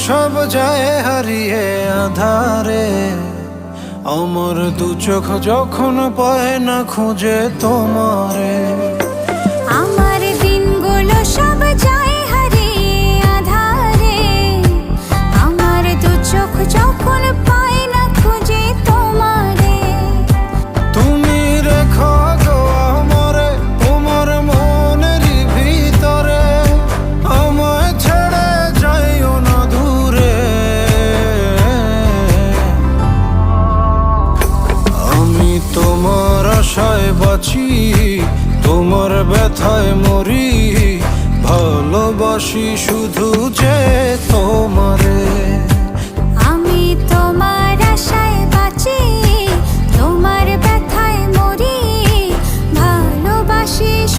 সব যায় হারিয়ে আধারে, আমার দু চোখ যখন পায় না খুঁজে তোমারে। আমার দিনগুলো সব যায় হারিয়ে আঁধারে, আমার দু চোখ যখন পায় না খুঁজে তোমারে। তুমি রেখো গো আমারে তোমার মনের ভিতরে, আমায় ছেড়ে যাইও না দূরে। আমি তোমার আশায় বাঁচি, তোমার ব্যথায় মরি, ভালোবাসি শুধু যে তোমারে। আমি তোমার আশায়